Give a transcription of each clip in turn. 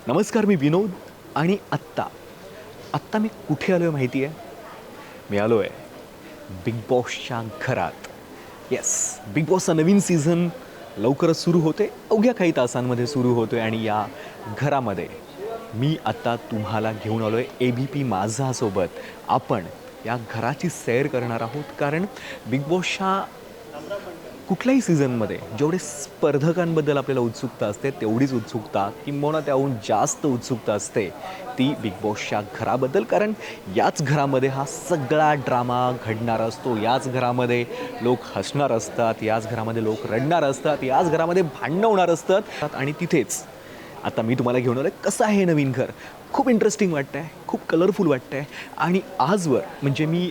नमस्कार, मी विनोद आणि आत्ता मी कुठे आलो आहे माहिती आहे? मी आलो आहे बिग बॉसच्या घरात. येस, बिग बॉसचा नवीन सीझन लवकरच सुरू होते, अवघ्या काही तासांमध्ये सुरू होतो आहे आणि या घरामध्ये मी आत्ता तुम्हाला घेऊन आलो आहे ABP माझासोबत. आपण या घराची सैर करणार आहोत, कारण बिग बॉसच्या कुठल्याही सीझनमध्ये जेवढे स्पर्धकांबद्दल आपल्याला उत्सुकता असते तेवढीच उत्सुकता किंबहुना त्याहून जास्त उत्सुकता असते ती बिग बॉसच्या घराबद्दल. कारण याच घरामध्ये हा सगळा ड्रामा घडणार असतो, याच घरामध्ये लोक हसणार असतात, याच घरामध्ये लोक रडणार असतात, याच घरामध्ये भांडणं होणार असतात. आणि तिथेच आता मी तुम्हाला घेऊन आलो आहे. कसं आहे हे नवीन घर? खूप इंटरेस्टिंग वाटतं आहे, खूप कलरफुल वाटतं आहे. आणि आजवर म्हणजे मी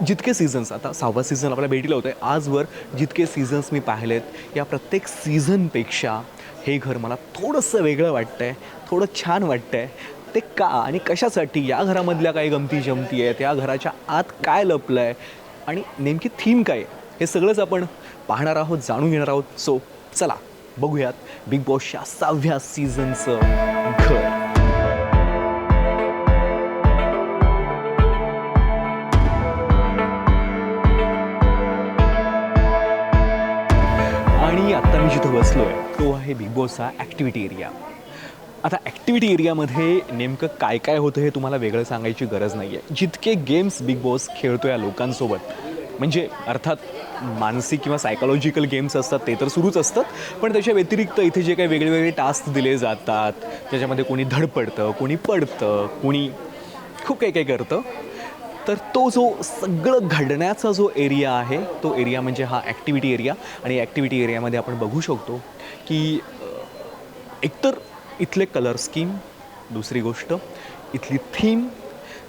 जितके सीझन्स, आता 6वा सीझन आपल्याला भेटीला होतं आहे, आजवर जितके सीझन्स मी पाहिलेत या प्रत्येक सीझनपेक्षा हे घर मला थोडंसं वेगळं वाटतं आहे, थोडं छान वाटतं आहे. ते का आणि कशासाठी? या घरामधल्या काही गमती जमती आहेत, या घराच्या आत काय लपलं आहे आणि नेमकी थीम काय आहे, हे सगळंच आपण पाहणार आहोत, जाणून घेणार आहोत. सो चला बघूयात बिग बॉसच्या 6व्या सीझनचं घर. आणि आत्ता मी जिथं बसलो आहे तो आहे बिग बॉसचा ॲक्टिव्हिटी एरिया. आता ॲक्टिव्हिटी एरियामध्ये नेमकं काय काय होतं हे तुम्हाला वेगळं सांगायची गरज नाही आहे. जितके गेम्स बिग बॉस खेळतो या लोकांसोबत, म्हणजे अर्थात मानसिक किंवा सायकॉलॉजिकल गेम्स असतात ते तर सुरूच असतात, पण त्याच्या व्यतिरिक्त इथे जे काही वेगवेगळे टास्क दिले जातात, त्याच्यामध्ये कोणी धडपडतं, कोणी पडतं, कोणी खूप काही काही करतं, तर तो जो सगळं घडण्याचा जो एरिया आहे तो एरिया म्हणजे हा ॲक्टिव्हिटी एरिया. आणि ॲक्टिव्हिटी एरियामध्ये आपण बघू शकतो की एकतर इथले कलर स्कीम, दुसरी गोष्ट इथली थीम,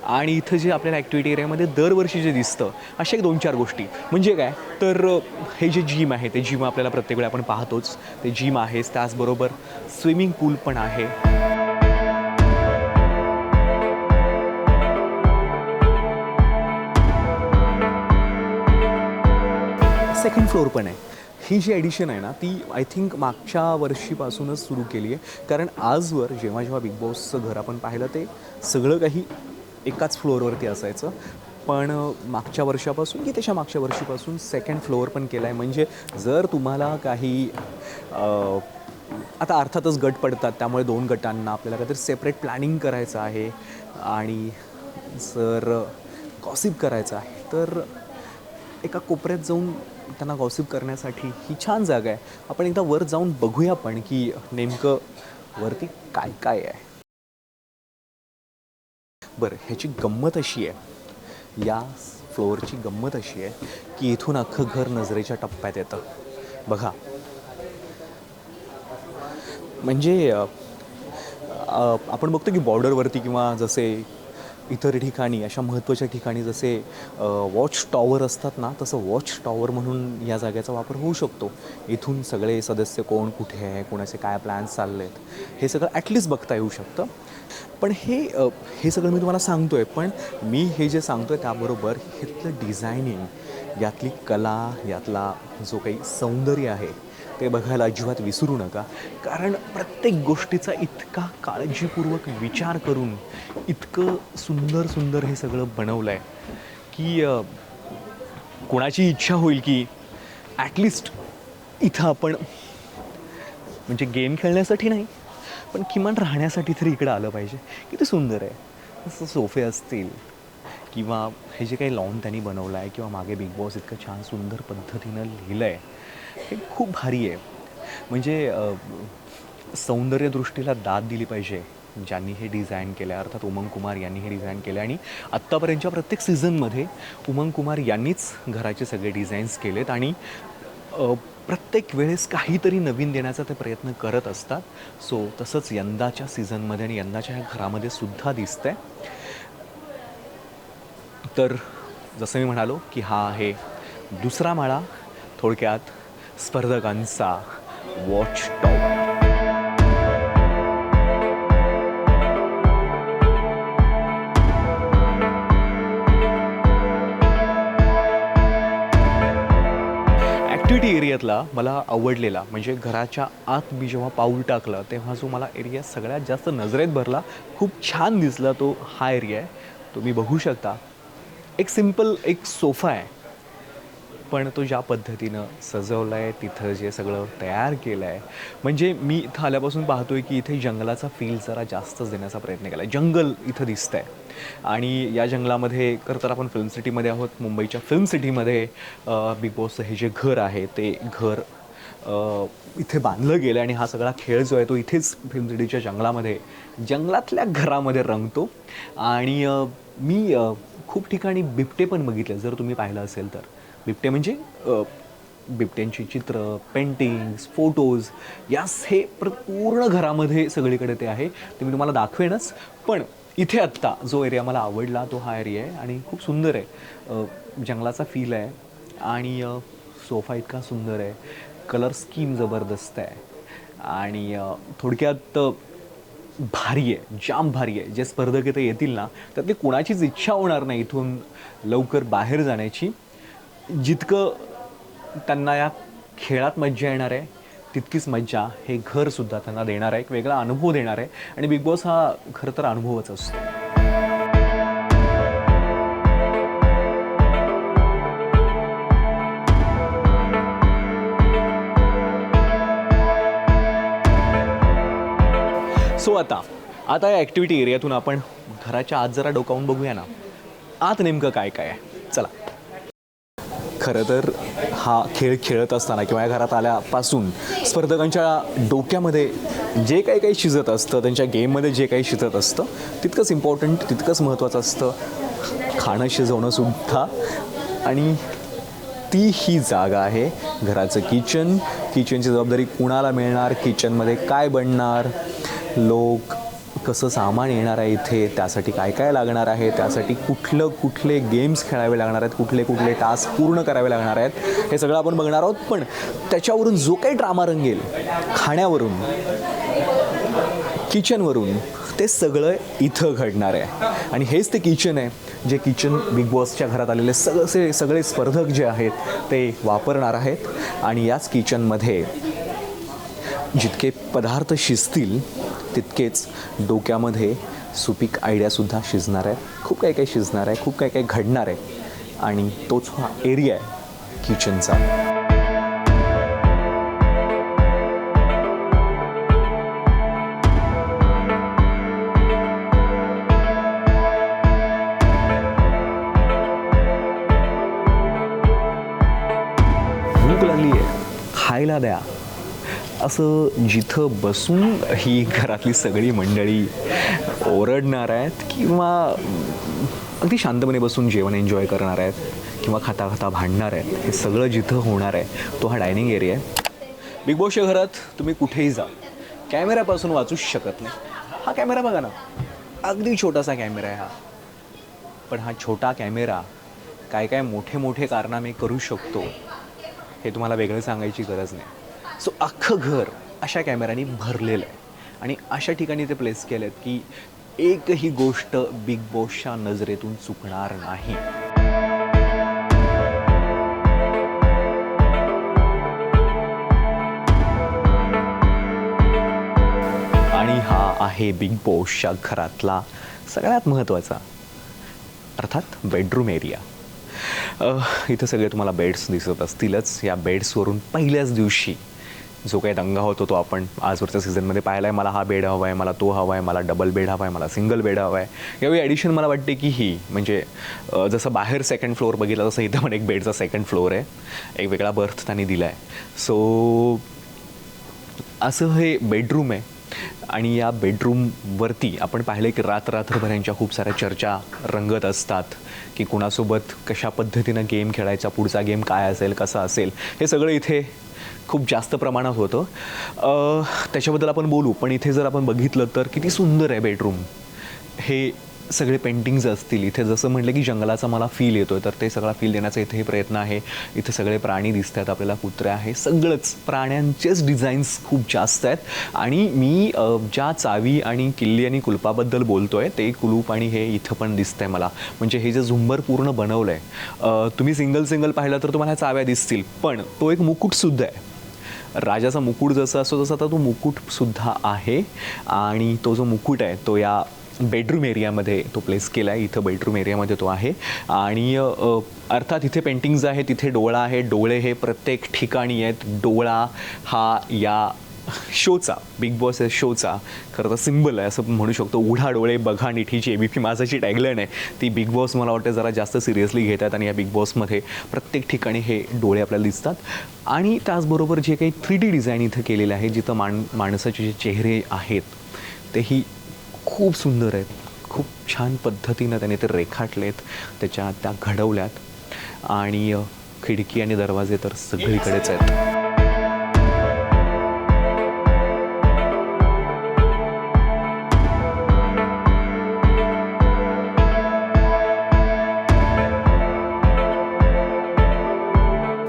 आणि इथं जे आपल्याला ॲक्टिव्हिटी एरियामध्ये दरवर्षी जे दिसतं अशा एक 2-4 गोष्टी. म्हणजे काय तर हे जे जिम आहे ते जिम आपल्याला प्रत्येक वेळी आपण पाहतोच, ते जिम आहेच, त्याचबरोबर स्विमिंग पूल पण आहे. सेकंड फ्लोअर पण आहे. ही जी ॲडिशन आहे ना ती आय थिंक मागच्या वर्षीपासूनच सुरू केली आहे, कारण आजवर जेव्हा जेव्हा बिग बॉसचं घर आपण पाहिलं ते सगळं काही एकाच फ्लोअरवरती असायचं, पण मागच्या वर्षापासून की त्याच्या मागच्या वर्षीपासून सेकंड फ्लोअर पण केला आहे. म्हणजे जर तुम्हाला काही आता अर्थातच गट पडतात, त्यामुळे 2 गटांना आपल्याला काहीतरी सेपरेट प्लॅनिंग करायचं आहे आणि जर गॉसिप करायचं आहे तर एका कोपऱ्यात जाऊन त्यांना गॉसिप करण्यासाठी ही छान जागा आहे. आपण एकदा वर जाऊन बघूया पण की नेमकं वरती काय काय आहे. बरं, ह्याची गंमत अशी आहे, या फ्लोअरची गंमत अशी आहे की इथून अख्खं घर नजरेच्या टप्प्यात येतं. बघा, म्हणजे आपण बघतो की बॉर्डरवरती किंवा जसे इतर ठिकाणी, अशा महत्त्वाच्या ठिकाणी जसे वॉच टॉवर असतात ना, तसं वॉच टॉवर म्हणून या जागेचा वापर होऊ शकतो. इथून सगळे सदस्य कोण कुठे आहे, कोणाचे काय प्लॅन्स चालले आहेत, हे सगळं ॲटलिस्ट बघता येऊ शकतं. पण हे सगळं मी तुम्हाला सांगतो आहे, पण मी हे जे सांगतो आहे त्याबरोबर इथलं डिझायनिंग, यातली कला, यातला जो काही सौंदर्य आहे ते बघायला अजिबात विसरू नका. कारण प्रत्येक गोष्टीचा इतका काळजीपूर्वक विचार करून इतकं सुंदर सुंदर हे सगळं बनवलं आहे की कोणाची इच्छा होईल की ॲटलिस्ट इथं आपण, म्हणजे गेम खेळण्यासाठी नाही पण किमान राहण्यासाठी तरी इकडं आलं पाहिजे. किती सुंदर आहे. जसं सोफे असतील किंवा हे जे काही लॉन त्यांनी बनवलं आहे, किंवा मागे बिग बॉस इतकं छान सुंदर पद्धतीनं लिहिलं आहे, हे खूप भारी आहे. म्हणजे सौंदर्यदृष्टीला दाद दिली पाहिजे ज्यांनी हे डिझाईन केलं आहे, अर्थात उमंग कुमार यांनी हे डिझाईन केलं आहे. आणि आत्तापर्यंतच्या प्रत्येक सीझनमध्ये उमंग कुमार यांनीच घराचे सगळे डिझाईन्स केलेत आणि प्रत्येक वेळेस काहीतरी नवीन देण्याचा ते प्रयत्न करत असतात. सो तसंच यंदाच्या सीझनमध्ये आणि यंदाच्या ह्या घरामध्ये सुद्धा दिसतं आहे. तर जसं मी म्हणालो की हा आहे दुसरा माळा, थोडक्यात स्पर्धकांचा वॉच टॉवर. ॲक्टिव्हिटी एरियातला मला आवडलेला म्हणजे घराच्या आत मी जेव्हा पाऊल टाकलं तेव्हा जो मला एरिया सगळ्यात जास्त नजरेत भरला, खूप छान दिसला, तो हा एरिया आहे. तुम्ही बघू शकता एक सिम्पल एक सोफा आहे, पण तो ज्या पद्धतीनं सजवला आहे, तिथं जे सगळं तयार केलं आहे, म्हणजे मी इथं आल्यापासून पाहतो आहे की इथे जंगलाचा फील जरा जास्तच देण्याचा प्रयत्न केला आहे. जंगल इथं दिसतं आहे आणि या जंगलामध्ये खरं तर आपण फिल्म सिटीमध्ये आहोत. मुंबईच्या फिल्म सिटीमध्ये बिग बॉसचं हे जे घर आहे ते घर इथे बांधलं गेलं आणि हा सगळा खेळ जो आहे तो इथेच फिल्म सिटीच्या जंगलामध्ये, जंगलातल्या घरामध्ये रंगतो. आणि मी खूप ठिकाणी बिबटे पण बघितले, जर तुम्ही पाहिलं असेल तर. बिबटे म्हणजे बिबट्यांची चित्र, पेंटिंग्स, फोटोज, यास हे पूर्ण घरामध्ये सगळीकडे ते आहे. ते मी तुम्हाला दाखवेनच. पण इथे आत्ता जो एरिया मला आवडला तो हा एरिया आहे आणि खूप सुंदर आहे. जंगलाचा फील आहे आणि सोफा इतका सुंदर आहे, कलर स्कीम जबरदस्त आहे आणि थोडक्यात भारी आहे, जाम भारी आहे. जे स्पर्धक इथे येतील ना, त्यातली कोणाचीच इच्छा होणार नाही इथून लवकर बाहेर जाण्याची. जितकं त्यांना या खेळात मज्जा येणार आहे, तितकीच मज्जा हे घरसुद्धा त्यांना देणार आहे, एक वेगळा अनुभव देणार आहे. आणि बिग बॉस हा खरं तर अनुभवच असतो. सो आता या ॲक्टिव्हिटी एरियातून आपण घराच्या आत जरा डोकावून बघूया ना, आत नेमकं काय काय आहे. चला. खरं तर हा खेळ खेळत असताना किंवा या घरात आल्यापासून स्पर्धकांच्या डोक्यामध्ये जे काही शिजत असतं, त्यांच्या गेममध्ये जे काही शिजत असतं, तितकंच इम्पॉर्टंट, तितकंच महत्त्वाचं असतं खाणं शिजवणंसुद्धा. आणि ती ही जागा आहे घराचं किचन. किचनची जबाबदारी कुणाला मिळणार, किचनमध्ये काय बनणार, लोक कसं सामान येणार आहे इथे, त्यासाठी काय काय लागणार आहे, त्यासाठी कुठले गेम्स खेळावे लागणार आहेत, कुठले टास्क पूर्ण करावे लागणार आहेत, हे सगळं आपण बघणार आहोत. पण त्याच्यावरून जो काही ड्रामा रंगेल, खाण्यावरून, किचनवरून, ते सगळं इथं घडणार आहे. आणि हेच ते किचन आहे जे किचन बिग बॉसच्या घरात आलेले सगळे स्पर्धक जे आहेत ते वापरणार आहेत. आणि याच किचनमध्ये जितके पदार्थ शिजतील तितकेच डोक्यामध्ये सुपीक आयडियासुद्धा शिजणार आहे. खूप काही शिजणार आहे, खूप काही घडणार आहे. आणि तोच हा एरिया आहे किचनचा. भूक लागली आहे, खायला द्या, असं जिथं बसून ही घरातली सगळी मंडळी ओरडणार आहेत किंवा अगदी शांतपणे बसून जेवण एन्जॉय करणार आहेत किंवा खाता खाता भांडणार आहेत, हे सगळं जिथं होणार आहे तो हा डायनिंग एरिया आहे. बिग बॉसच्या घरात तुम्ही कुठेही जा, कॅमेऱ्यापासून वाचूच शकत नाही. हा कॅमेरा बघा ना, अगदी छोटासा कॅमेरा आहे हा. पण हा छोटा कॅमेरा काय मोठे कारनामे करू शकतो हे तुम्हाला वेगळं सांगायची गरज नाही. सो अख्खं घर अशा कॅमेऱ्याने भरलेलं आहे आणि अशा ठिकाणी ते प्लेस केलं आहेत की एकही गोष्ट बिग बॉसच्या नजरेतून चुकणार नाही. आणि हा आहे बिग बॉसच्या घरातला सगळ्यात महत्त्वाचा, अर्थात बेडरूम एरिया. इथं सगळे तुम्हाला बेड्स दिसत असतीलच. या बेड्सवरून पहिल्याच दिवशी जो काही दंगा होतो तो आपण आजवरच्या सीझनमध्ये पाहिला आहे. मला हा बेड हवा आहे, मला तो हवा आहे, मला डबल बेड हवा आहे, मला सिंगल बेड हवा आहे. यावेळी ॲडिशन मला वाटते की ही म्हणजे जसं बाहेर सेकंड फ्लोअर बघितला तसं इथं पण एक बेडचा सेकंड फ्लोअर आहे, एक वेगळा बर्थ त्यांनी दिला आहे. सो असं हे बेडरूम आहे. आणि या बेडरूमवरती आपण पाहिलं की रात्रभर यांच्या खूप साऱ्या चर्चा रंगत असतात की कुणासोबत कशा पद्धतीनं गेम खेळायचा, पुढचा गेम काय असेल, कसा असेल, हे सगळं इथे खूप जास्त प्रमाणात होतं. त्याच्याबद्दल आपण बोलू. पण इथे जर आपण बघितलं तर किती सुंदर आहे बेडरूम. हे सगळे पेंटिंग्ज असतील. इथे जसं म्हटलं की जंगलाचा मला फील येतो आहे, तर ते सगळा फील देण्याचा इथेही प्रयत्न आहे. इथे सगळे प्राणी दिसत आहेत आपल्याला, कुत्रे आहे, सगळंच प्राण्यांचेच डिझाईन्स खूप जास्त आहेत. आणि मी ज्या चावी आणि किल्ली आणि कुलपाबद्दल बोलतो आहे, ते कुलूप आणि हे इथं पण दिसतं आहे मला. म्हणजे हे जे झुंबर पूर्ण बनवलं आहे, तुम्ही सिंगल पाहिलं तर तुम्हाला चाव्या दिसतील, पण तो एक मुकुटसुद्धा आहे. राजाचा मुकुट जसा असतो तसा आता तो मुकुटसुद्धा आहे. आणि तो जो मुकुट आहे तो या बेडरूम एरियामध्ये तो प्लेस केला आहे. इथं बेडरूम एरियामध्ये तो आहे. आणि अर्थात इथे पेंटिंग्ज आहेत, तिथे डोळा आहे. डोळे हे प्रत्येक ठिकाणी आहेत. डोळा हा या शोचा, बिग बॉस या शोचा खरं तर सिम्बल आहे असं म्हणू शकतो. उघडा डोळे बघा निठीची ABP माझाची टॅगलाईन आहे ती बिग बॉस मला वाटतं जरा जास्त सिरियसली घेत आहेत. आणि या बिग बॉसमध्ये प्रत्येक ठिकाणी हे डोळे आपल्याला दिसतात. आणि त्याचबरोबर जे काही 3D डिझाईन इथं केलेलं आहे, जिथं माणसाचे जे चेहरे आहेत तेही खूप सुंदर आहेत. खूप छान पद्धतीनं त्याने ते रेखाटलेत, त्या घडवल्यात. आणि खिडकी आणि दरवाजे तर सगळीकडेच आहेत.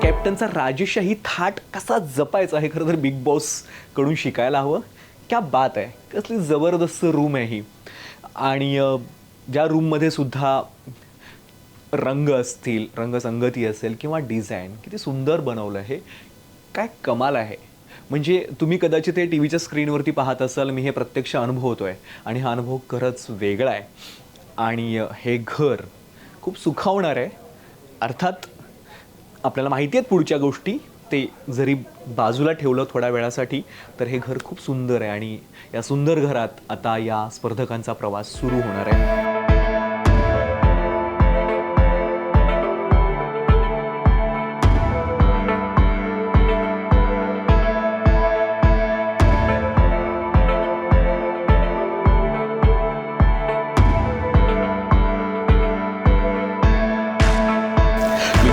कॅप्टनचा राजेशाही थाट कसा जपायचा हे खरं तर बिग बॉसकडून शिकायला हवं. क्या बात आहे, कसली जबरदस्त रूम आहे ही. आणि ज्या रूममध्ये सुद्धा रंग असतील, रंगसंगती असेल किंवा डिझाईन किती सुंदर बनवलं आहे, काय कमाल आहे. म्हणजे तुम्ही कदाचित हे TV च्या स्क्रीनवरती पाहत असाल, मी हे प्रत्यक्ष अनुभवतो आहे आणि हा अनुभव खरंच वेगळा आहे. आणि हे घर खूप सुखावणार आहे. अर्थात आपल्याला माहिती आहेत पुढच्या गोष्टी, ते जरी बाजूला ठेवलं थोड्या वेळासाठी तर हे घर खूप सुंदर आहे. आणि या सुंदर घरात आता या स्पर्धकांचा प्रवास सुरू होणार आहे.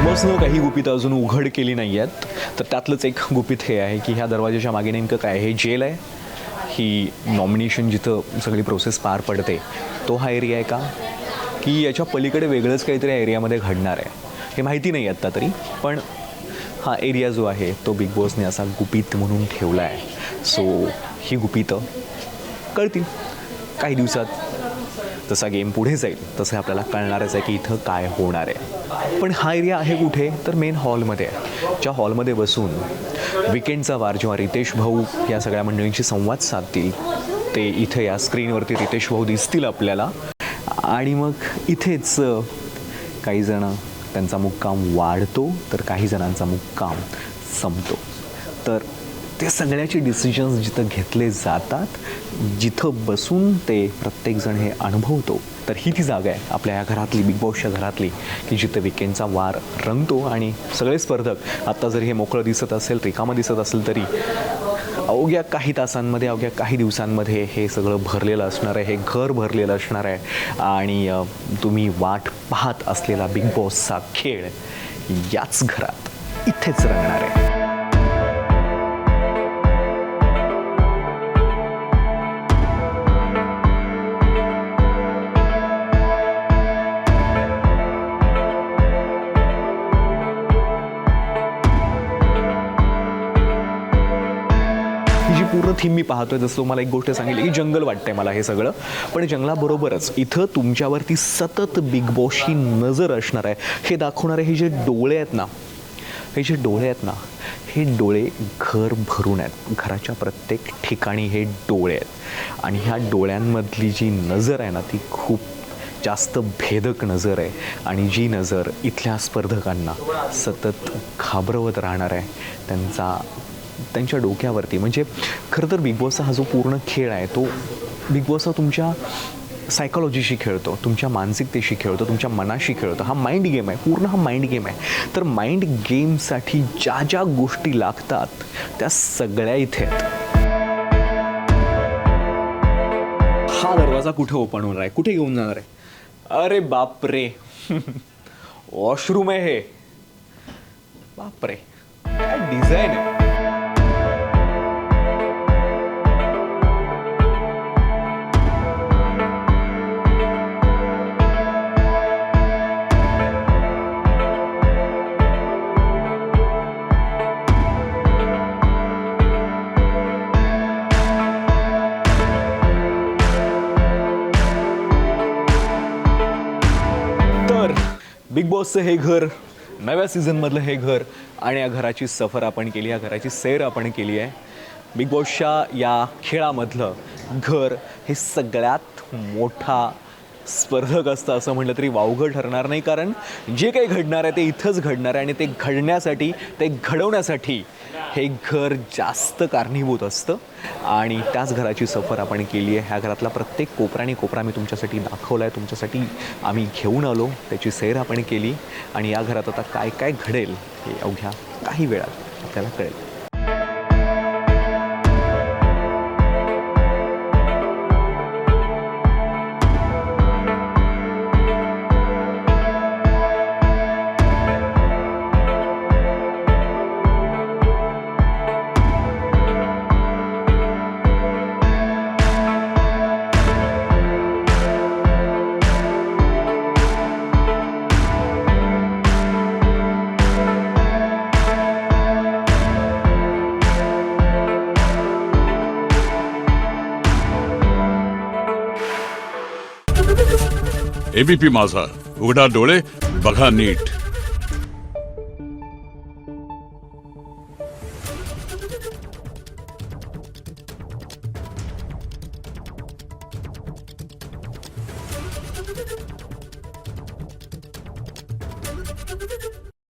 बॉसनं काही गुपितं अजून उघड केली नाही आहेत, तर त्यातलंच एक गुपित हे आहे की ह्या दरवाजाच्या मागे नेमकं काय, हे जेल आहे, ही नॉमिनेशन जिथं सगळी प्रोसेस पार पडते तो हा एरिया आहे का, की याच्या पलीकडे वेगळंच काहीतरी एरियामध्ये घडणार आहे हे माहिती नाही आत्ता तरी. पण हा एरिया जो आहे तो बिग बॉसने असा गुपित म्हणून ठेवला आहे. सो ही गुपितं कळतील काही दिवसात. जसा गेम पुढे जाईल तसं आपल्याला कळणारच आहे की इथं काय होणार आहे. पण हा एरिया आहे कुठे, तर मेन हॉलमध्ये आहे. ज्या हॉलमध्ये बसून विकेंडचा वार जेव्हा रितेश भाऊ या सगळ्या मंडळींशी संवाद साधतील, ते इथं या स्क्रीनवरती रितेश भाऊ दिसतील आपल्याला. आणि मग इथेच काही जण त्यांचा मुक्काम वाढतो तर काही जणांचा मुक्काम संपतो. तर ते सगळ्याचे डिसिजन्स जिथं घेतले जातात, जिथं बसून ते प्रत्येकजण हे अनुभवतो, तर ही ती जागा आहे आपल्या या घरातली, बिग बॉसच्या घरातली, की जिथं विकेंडचा वार रंगतो. आणि सगळे स्पर्धक आत्ता जरी हे मोकळं दिसत असेल, रिकामं दिसत असेल, तरी अवघ्या काही तासांमध्ये, अवघ्या काही दिवसांमध्ये हे सगळं भरलेलं असणार आहे, हे घर भरलेलं असणार आहे. आणि तुम्ही वाट पाहत असलेला बिग बॉसचा खेळ याच घरात इथेच रंगणार आहे. पूर्ण थीम मी पाहतोय, जसं तुम्हाला एक गोष्ट सांगितली की जंगल वाटतंय मला हे सगळं, पण जंगलाबरोबरच इथं तुमच्यावरती सतत बिग बॉसची नजर असणार आहे. हे दाखवणारे हे जे डोळे आहेत ना, हे डोळे घर भरून आहेत. घराच्या प्रत्येक ठिकाणी हे डोळे आहेत. आणि ह्या डोळ्यांमधली जी नजर आहे ना, ती खूप जास्त भेदक नजर आहे. आणि जी नजर इथल्या स्पर्धकांना सतत घाबरवत राहणार आहे त्यांच्या डोक्यावरती. म्हणजे खरं तर बिग बॉसचा हा जो पूर्ण खेळ आहे, तो बिग बॉस हा तुमच्या सायकॉलॉजीशी खेळतो, तुमच्या मानसिकतेशी खेळतो, तुमच्या मनाशी खेळतो. हा माइंड गेम आहे, पूर्ण हा माइंड गेम आहे. तर माइंड गेमसाठी ज्या ज्या गोष्टी लागतात त्या सगळ्या इथे आहेत. हा दरवाजा कुठे ओपन होणार आहे, कुठे घेऊन जाणार आहे? अरे बापरे, वॉशरूम आहे हे. बापरे, काय डिझाईन आहे. बिग बॉसचं हे घर, नव्या सीझनमधलं हे घर आणि या घराची सफर आपण केली, या घराची सैर आपण केली आहे. बिग बॉसच्या या खेळामधलं घर हे सगळ्यात मोठा स्पर्धक असतं असं म्हटलं तरी वावगं ठरणार नाही, कारण जे काही घडणार आहे ते इथंच घडणार आहे आणि ते घडण्यासाठी, ते घडवण्यासाठी हे घर जास्त कारणीभूत असतं आणि त्याच घराची सफर आपण केली आहे. ह्या घरातला प्रत्येक कोपरा आणि कोपरा मी तुमच्यासाठी दाखवला आहे, तुमच्यासाठी आम्ही घेऊन आलो, त्याची सैर आपण केली आणि या घरात आता काय काय घडेल हे अवघ्या काही वेळात आपल्याला कळेल. एबीपी माझा, उघडा डोळे बघा नीट.